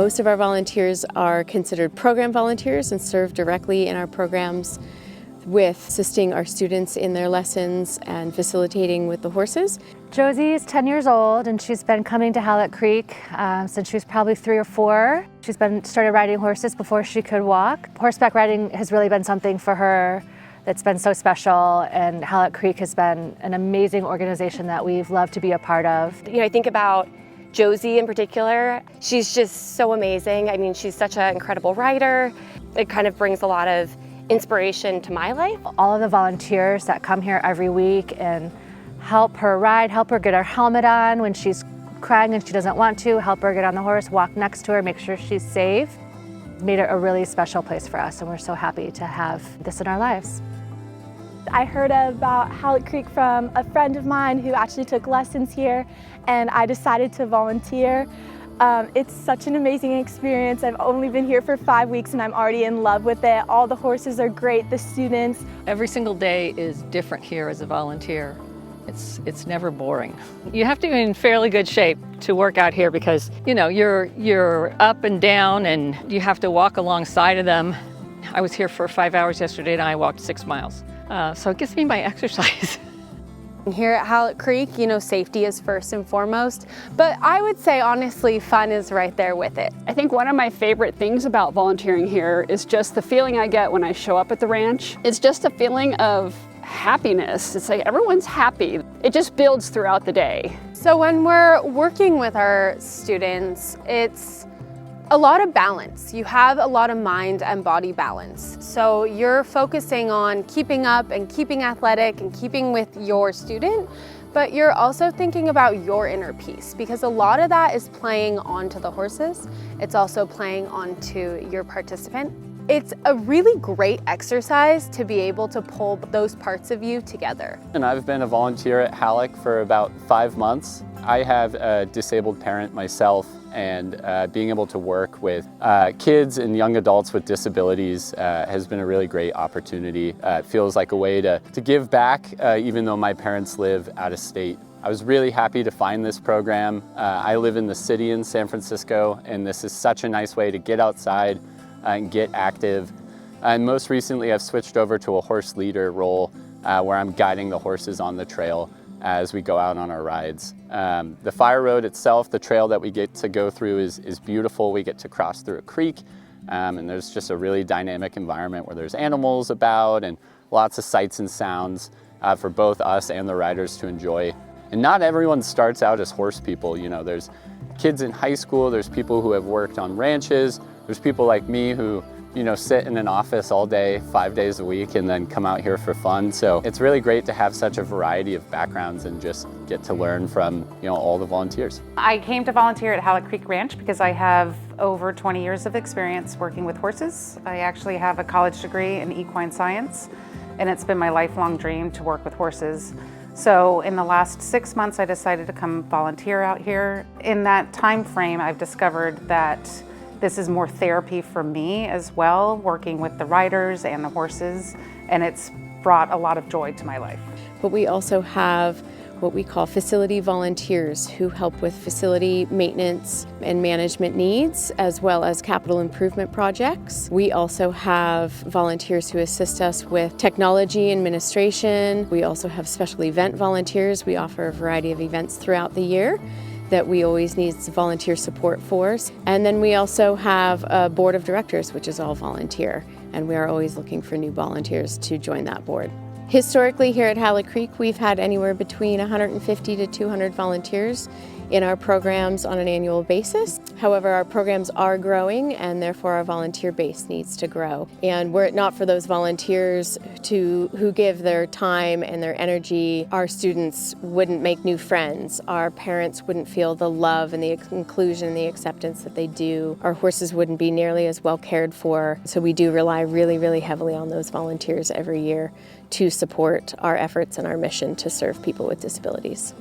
Most of our volunteers are considered program volunteers and serve directly in our programs with assisting our students in their lessons and facilitating with the horses. Josie is 10 years old and she's been coming to Halleck Creek since she was probably 3 or 4. She's started riding horses before she could walk. Horseback riding has really been something for her that's been so special, and Halleck Creek has been an amazing organization that we've loved to be a part of. I think about Josie in particular. She's just so amazing. I mean, she's such an incredible rider. It kind of brings a lot of inspiration to my life. All of the volunteers that come here every week and help her ride, help her get her helmet on when she's crying and she doesn't want to, help her get on the horse, walk next to her, make sure she's safe. It's made it a really special place for us, and we're so happy to have this in our lives. I heard about Halleck Creek from a friend of mine who actually took lessons here, and I decided to volunteer. It's such an amazing experience. I've only been here for 5 weeks and I'm already in love with it. All the horses are great, the students. Every single day is different here as a volunteer. It's never boring. You have to be in fairly good shape to work out here because, you're up and down and you have to walk alongside of them. I was here for 5 hours yesterday and I walked 6 miles. So it gives me my exercise. Here at Halleck Creek, safety is first and foremost, but I would say honestly, fun is right there with it. I think one of my favorite things about volunteering here is just the feeling I get when I show up at the ranch. It's just a feeling of happiness. It's like everyone's happy. It just builds throughout the day. So when we're working with our students, it's a lot of balance. You have a lot of mind and body balance. So you're focusing on keeping up and keeping athletic and keeping with your student, but you're also thinking about your inner peace because a lot of that is playing onto the horses. It's also playing onto your participant. It's a really great exercise to be able to pull those parts of you together. And I've been a volunteer at Halleck for about 5 months. I have a disabled parent myself, and being able to work with kids and young adults with disabilities has been a really great opportunity. It feels like a way to give back, even though my parents live out of state. I was really happy to find this program. I live in the city in San Francisco, and this is such a nice way to get outside and get active. And most recently, I've switched over to a horse leader role where I'm guiding the horses on the trail as we go out on our rides. The fire road itself, the trail that we get to go through is beautiful. We get to cross through a creek, and there's just a really dynamic environment where there's animals about and lots of sights and sounds for both us and the riders to enjoy. And not everyone starts out as horse people. There's kids in high school, there's people who have worked on ranches, there's people like me who sit in an office all day, 5 days a week, and then come out here for fun. So it's really great to have such a variety of backgrounds and just get to learn from all the volunteers. I came to volunteer at Halleck Creek Ranch because I have over 20 years of experience working with horses. I actually have a college degree in equine science, and it's been my lifelong dream to work with horses. So in the last 6 months, I decided to come volunteer out here. In that time frame, I've discovered that this is more therapy for me as well, working with the riders and the horses, and it's brought a lot of joy to my life. But we also have what we call facility volunteers who help with facility maintenance and management needs, as well as capital improvement projects. We also have volunteers who assist us with technology administration. We also have special event volunteers. We offer a variety of events throughout the year that we always need volunteer support for. And then we also have a board of directors, which is all volunteer, and we are always looking for new volunteers to join that board. Historically, here at Halleck Creek, we've had anywhere between 150 to 200 volunteers in our programs on an annual basis. However, our programs are growing, and therefore our volunteer base needs to grow. And were it not for those volunteers who give their time and their energy, our students wouldn't make new friends. Our parents wouldn't feel the love and the inclusion and the acceptance that they do. Our horses wouldn't be nearly as well cared for. So we do rely really, really heavily on those volunteers every year to support our efforts and our mission to serve people with disabilities.